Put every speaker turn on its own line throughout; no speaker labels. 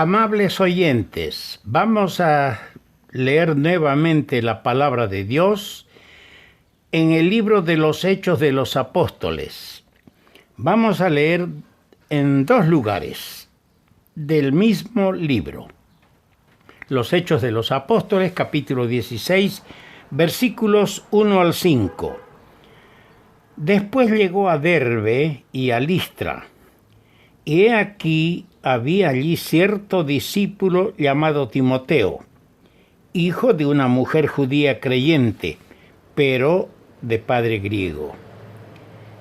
Amables oyentes, vamos a leer nuevamente la palabra de Dios en el libro de los Hechos de los Apóstoles. Vamos a leer en dos lugares del mismo libro. Los Hechos de los Apóstoles, capítulo 16, versículos 1 al 5. Después llegó a Derbe y a Listra, y he aquí había allí cierto discípulo llamado Timoteo, hijo de una mujer judía creyente, pero de padre griego.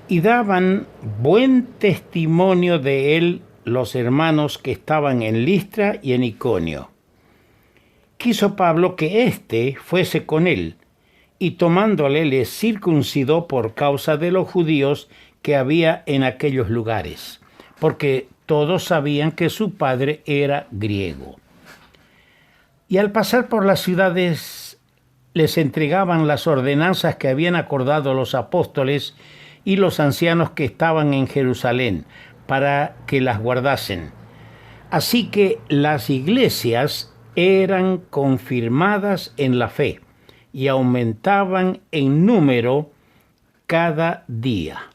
Y daban buen testimonio de él los hermanos que estaban en Listra y en Iconio. Quiso Pablo que éste fuese con él, y tomándole le circuncidó por causa de los judíos que había en aquellos lugares, porque todos sabían que su padre era griego. Y al pasar por las ciudades les entregaban las ordenanzas que habían acordado los apóstoles y los ancianos que estaban en Jerusalén, para que las guardasen. Así que las iglesias eran confirmadas en la fe y aumentaban en número cada día.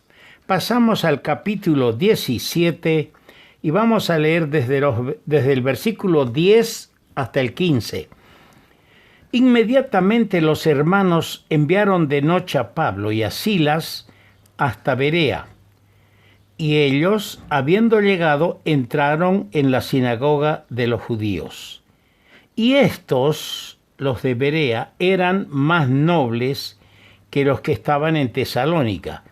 Pasamos al capítulo 17 y vamos a leer desde el versículo 10 hasta el 15. Inmediatamente los hermanos enviaron de noche a Pablo y a Silas hasta Berea, y ellos, habiendo llegado, entraron en la sinagoga de los judíos. Y estos, los de Berea, eran más nobles que los que estaban en Tesalónica,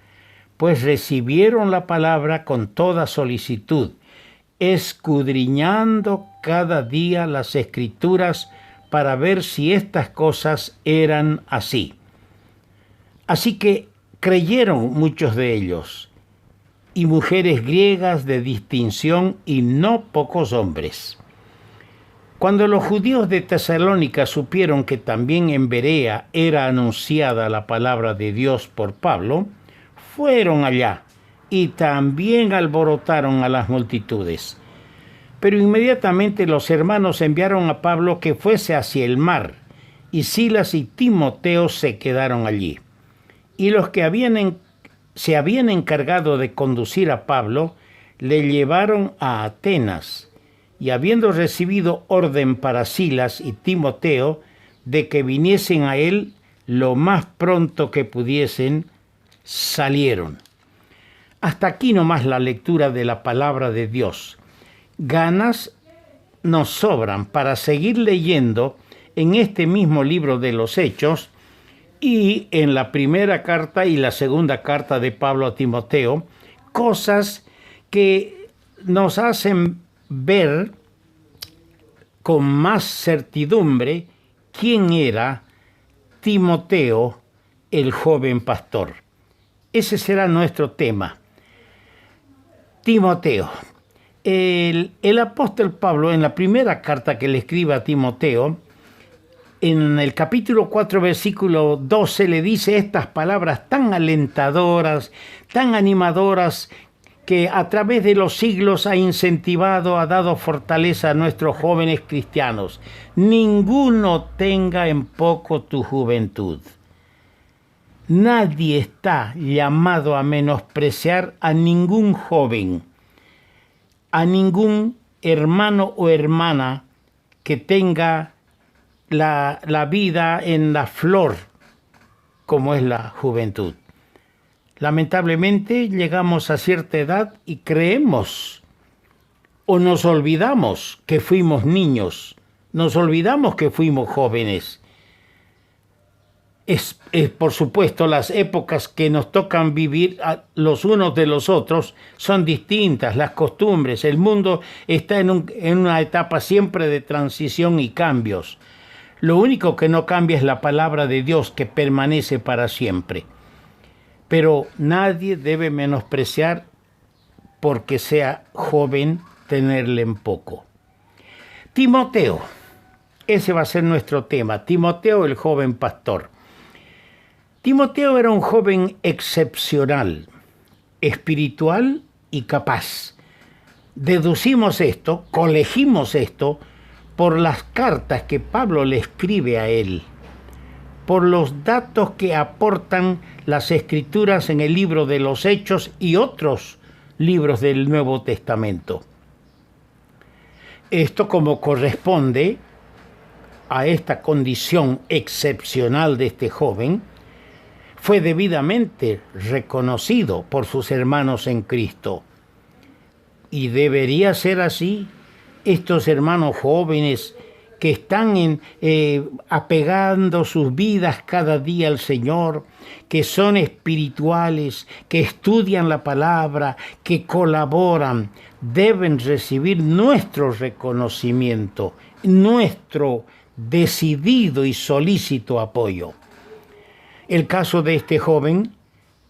pues recibieron la palabra con toda solicitud, escudriñando cada día las Escrituras para ver si estas cosas eran así. Así que creyeron muchos de ellos, y mujeres griegas de distinción y no pocos hombres. Cuando los judíos de Tesalónica supieron que también en Berea era anunciada la palabra de Dios por Pablo, fueron allá y también alborotaron a las multitudes. Pero inmediatamente los hermanos enviaron a Pablo que fuese hacia el mar, y Silas y Timoteo se quedaron allí. Y los que se habían encargado de conducir a Pablo le llevaron a Atenas, y habiendo recibido orden para Silas y Timoteo de que viniesen a él lo más pronto que pudiesen, salieron. Hasta aquí nomás la lectura de la palabra de Dios. Ganas nos sobran para seguir leyendo en este mismo libro de los Hechos y en la primera carta y la segunda carta de Pablo a Timoteo, cosas que nos hacen ver con más certidumbre quién era Timoteo, el joven pastor. Ese será nuestro tema. Timoteo. El apóstol Pablo, en la primera carta que le escribe a Timoteo, en el capítulo 4, versículo 12, le dice estas palabras tan alentadoras, tan animadoras, que a través de los siglos ha incentivado, ha dado fortaleza a nuestros jóvenes cristianos. Ninguno tenga en poco tu juventud. Nadie está llamado a menospreciar a ningún joven, a ningún hermano o hermana que tenga la vida en la flor, como es la juventud. Lamentablemente llegamos a cierta edad y creemos o nos olvidamos que fuimos niños, nos olvidamos que fuimos jóvenes. Es por supuesto, las épocas que nos tocan vivir los unos de los otros son distintas, las costumbres, el mundo está en una etapa siempre de transición y cambios. Lo único que no cambia es la palabra de Dios, que permanece para siempre. Pero nadie debe menospreciar, porque sea joven, tenerle en poco. Timoteo, ese va a ser nuestro tema. Timoteo, el joven pastor. Timoteo era un joven excepcional, espiritual y capaz. Deducimos esto, colegimos esto, por las cartas que Pablo le escribe a él, por los datos que aportan las Escrituras en el libro de los Hechos y otros libros del Nuevo Testamento. Esto, como corresponde a esta condición excepcional de este joven, fue debidamente reconocido por sus hermanos en Cristo. Y debería ser así. Estos hermanos jóvenes que están apegando sus vidas cada día al Señor, que son espirituales, que estudian la palabra, que colaboran, deben recibir nuestro reconocimiento, nuestro decidido y solícito apoyo. El caso de este joven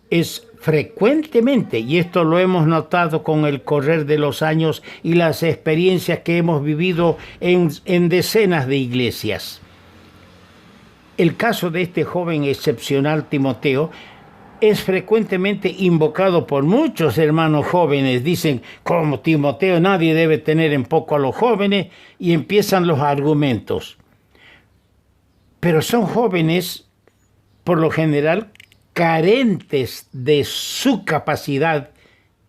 es frecuentemente, y esto lo hemos notado con el correr de los años y las experiencias que hemos vivido en decenas de iglesias. El caso de este joven excepcional Timoteo es frecuentemente invocado por muchos hermanos jóvenes. Dicen, como Timoteo, nadie debe tener en poco a los jóvenes, y empiezan los argumentos. Pero son jóvenes, por lo general, carentes de su capacidad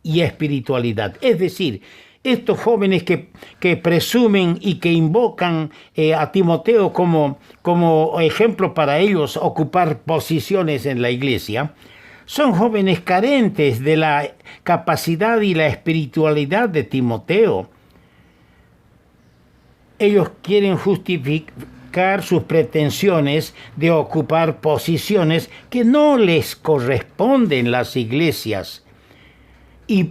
y espiritualidad. Es decir, estos jóvenes que presumen y que invocan a Timoteo como ejemplo para ellos ocupar posiciones en la iglesia, son jóvenes carentes de la capacidad y la espiritualidad de Timoteo. Ellos quieren justificar sus pretensiones de ocupar posiciones que no les corresponden las iglesias, y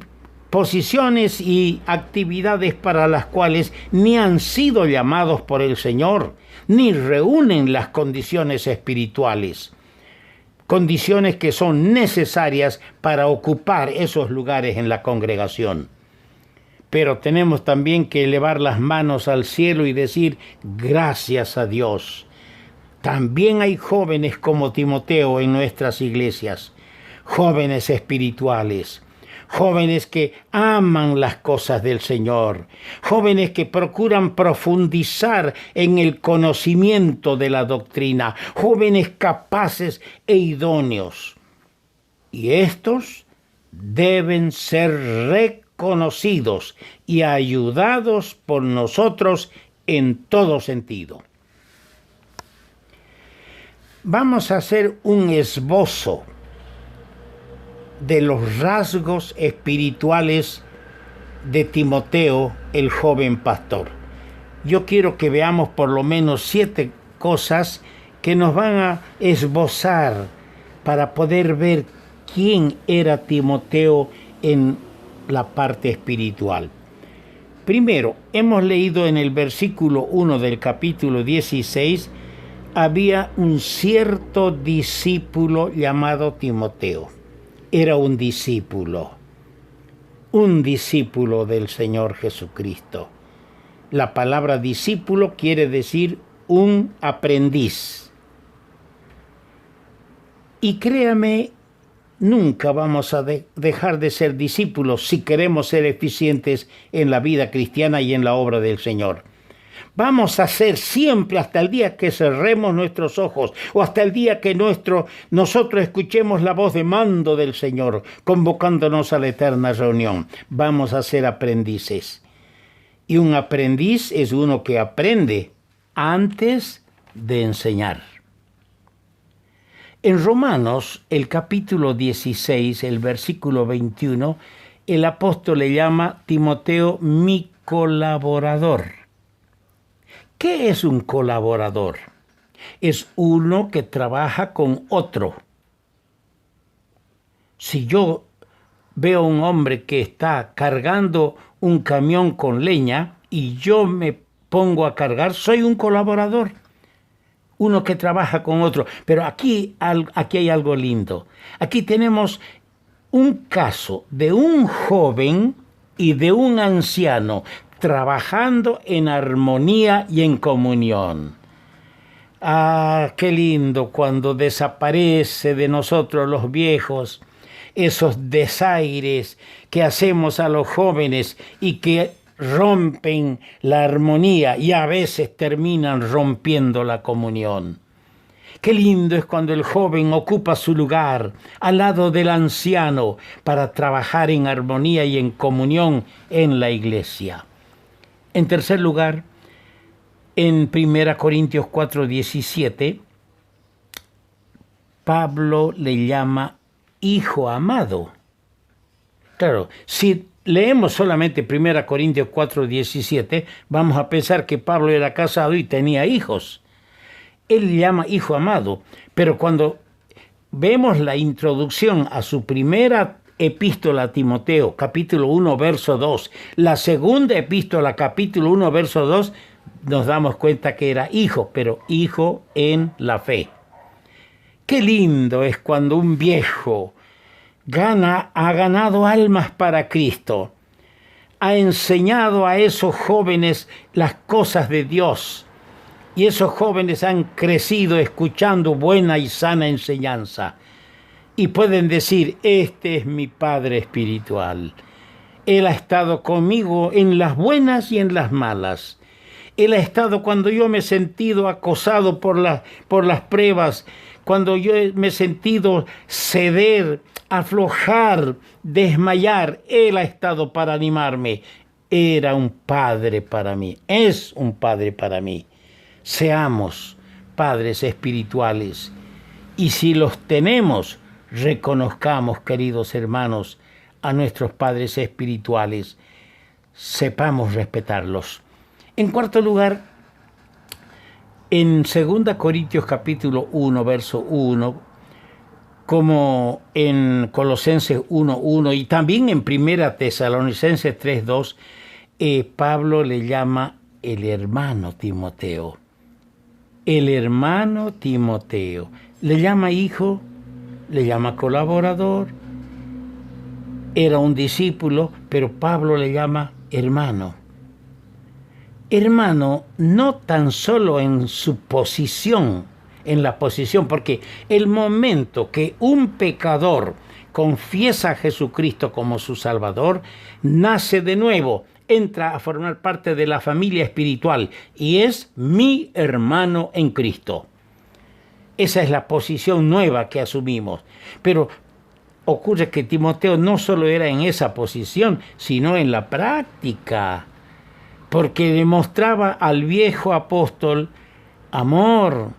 posiciones y actividades para las cuales ni han sido llamados por el Señor, ni reúnen las condiciones espirituales, condiciones que son necesarias para ocupar esos lugares en la congregación. Pero tenemos también que elevar las manos al cielo y decir, gracias a Dios. También hay jóvenes como Timoteo en nuestras iglesias, jóvenes espirituales, jóvenes que aman las cosas del Señor, jóvenes que procuran profundizar en el conocimiento de la doctrina, jóvenes capaces e idóneos. Y estos deben ser reconocidos y ayudados por nosotros en todo sentido. Vamos a hacer un esbozo de los rasgos espirituales de Timoteo, el joven pastor. Yo quiero que veamos por lo menos 7 cosas que nos van a esbozar para poder ver quién era Timoteo en la parte espiritual. Primero, hemos leído en el versículo 1 del capítulo 16, había un cierto discípulo llamado Timoteo. Era un discípulo del Señor Jesucristo. La palabra discípulo quiere decir un aprendiz. Y créame, nunca vamos a dejar de ser discípulos si queremos ser eficientes en la vida cristiana y en la obra del Señor. Vamos a ser siempre, hasta el día que cerremos nuestros ojos o hasta el día que nosotros escuchemos la voz de mando del Señor convocándonos a la eterna reunión. Vamos a ser aprendices. Y un aprendiz es uno que aprende antes de enseñar. En Romanos, el capítulo 16, el versículo 21, el apóstol le llama Timoteo mi colaborador. ¿Qué es un colaborador? Es uno que trabaja con otro. Si yo veo a un hombre que está cargando un camión con leña y yo me pongo a cargar, soy un colaborador. Uno que trabaja con otro. Pero aquí hay algo lindo. Aquí tenemos un caso de un joven y de un anciano trabajando en armonía y en comunión. Ah, qué lindo cuando desaparece de nosotros los viejos esos desaires que hacemos a los jóvenes y que rompen la armonía y a veces terminan rompiendo la comunión. Qué lindo es cuando el joven ocupa su lugar al lado del anciano para trabajar en armonía y en comunión en la iglesia. En tercer lugar, en 1 Corintios 4:17, Pablo le llama hijo amado. Claro, si leemos solamente 1 Corintios 4:17, vamos a pensar que Pablo era casado y tenía hijos. Él le llama hijo amado, pero cuando vemos la introducción a su primera epístola a Timoteo, capítulo 1, verso 2, la segunda epístola, capítulo 1, verso 2, nos damos cuenta que era hijo, pero hijo en la fe. Qué lindo es cuando un viejo ha ganado almas para Cristo, ha enseñado a esos jóvenes las cosas de Dios, y esos jóvenes han crecido escuchando buena y sana enseñanza. Y pueden decir, este es mi Padre espiritual. Él ha estado conmigo en las buenas y en las malas. Él ha estado cuando yo me he sentido acosado por las pruebas, cuando yo me he sentido ceder, aflojar, desmayar. Él ha estado para animarme. Era un padre para mí, es un padre para mí. Seamos padres espirituales y si los tenemos, reconozcamos, queridos hermanos, a nuestros padres espirituales, sepamos respetarlos. En cuarto lugar, en 2 Corintios capítulo 1, verso 1, como en Colosenses 1:1 y también en 1 Tesalonicenses 3:2, Pablo le llama el hermano Timoteo. El hermano Timoteo. Le llama hijo, le llama colaborador. Era un discípulo, pero Pablo le llama hermano. Hermano, no tan solo en su posición, porque el momento que un pecador confiesa a Jesucristo como su Salvador, nace de nuevo, entra a formar parte de la familia espiritual y es mi hermano en Cristo. Esa es la posición nueva que asumimos. Pero ocurre que Timoteo no solo era en esa posición, sino en la práctica, porque demostraba al viejo apóstol amor,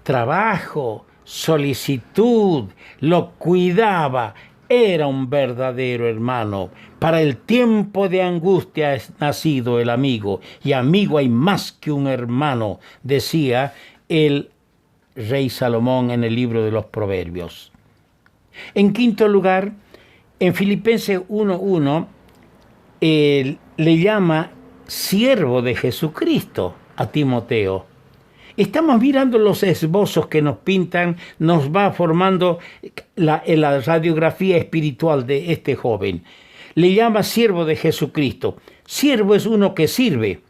trabajo, solicitud, lo cuidaba. Era un verdadero hermano. Para el tiempo de angustia es nacido el amigo, y amigo hay más que un hermano, decía el rey Salomón en el libro de los Proverbios. En quinto lugar, en Filipenses 1:1, le llama siervo de Jesucristo a Timoteo. Estamos mirando los esbozos que nos pintan, nos va formando la radiografía espiritual de este joven. Le llama siervo de Jesucristo. Siervo es uno que sirve.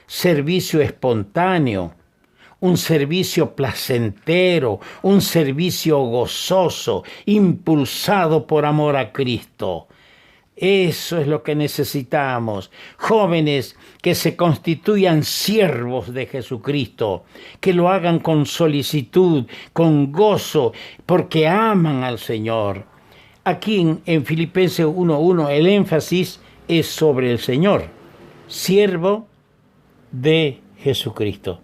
Servicio espontáneo, un servicio placentero, un servicio gozoso, impulsado por amor a Cristo. Eso es lo que necesitamos. Jóvenes que se constituyan siervos de Jesucristo, que lo hagan con solicitud, con gozo, porque aman al Señor. Aquí en Filipenses 1:1 el énfasis es sobre el Señor, siervo de Jesucristo.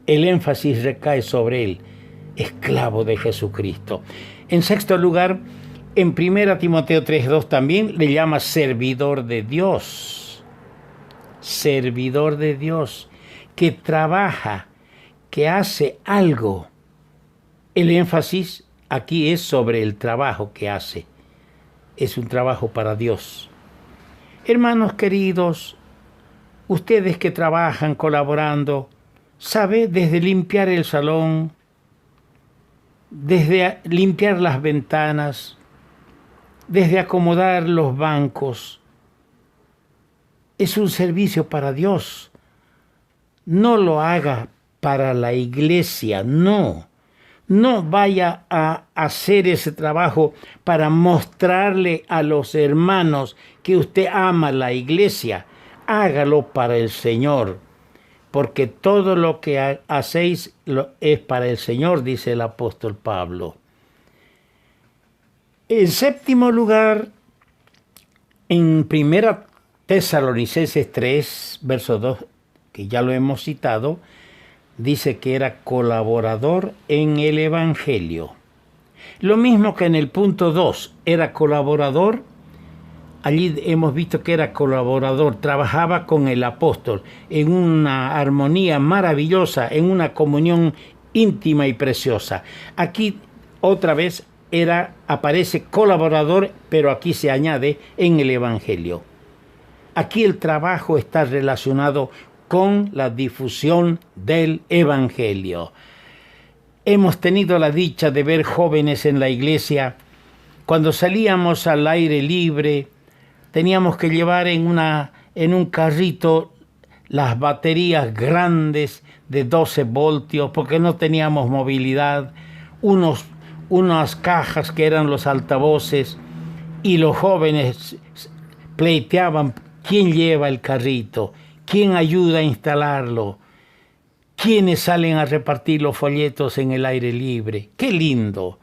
El énfasis recae sobre él, esclavo de Jesucristo. En sexto lugar, en 1 Timoteo 3:2 también le llama servidor de Dios. Servidor de Dios, que trabaja, que hace algo. El énfasis aquí es sobre el trabajo que hace. Es un trabajo para Dios. Hermanos queridos, ustedes que trabajan colaborando, ¿sabe? Desde limpiar el salón, desde limpiar las ventanas, desde acomodar los bancos, es un servicio para Dios. No lo haga para la iglesia, no. No vaya a hacer ese trabajo para mostrarle a los hermanos que usted ama la iglesia. Hágalo para el Señor, porque todo lo que hacéis es para el Señor, dice el apóstol Pablo. En séptimo lugar, en 1 Tesalonicenses 3, verso 2, que ya lo hemos citado, dice que era colaborador en el Evangelio. Lo mismo que en el punto 2, era colaborador. Allí hemos visto que era colaborador, trabajaba con el apóstol en una armonía maravillosa, en una comunión íntima y preciosa. Aquí otra vez aparece colaborador, pero aquí se añade en el Evangelio. Aquí el trabajo está relacionado con la difusión del Evangelio. Hemos tenido la dicha de ver jóvenes en la iglesia. Cuando salíamos al aire libre, teníamos que llevar en un carrito las baterías grandes de 12 voltios porque no teníamos movilidad, unas cajas que eran los altavoces, y los jóvenes pleiteaban quién lleva el carrito, quién ayuda a instalarlo, quiénes salen a repartir los folletos en el aire libre. ¡Qué lindo!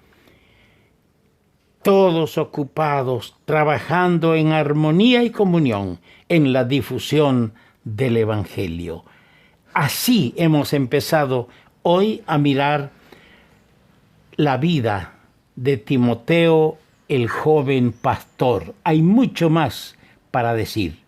Todos ocupados, trabajando en armonía y comunión en la difusión del Evangelio. Así hemos empezado hoy a mirar la vida de Timoteo, el joven pastor. Hay mucho más para decir.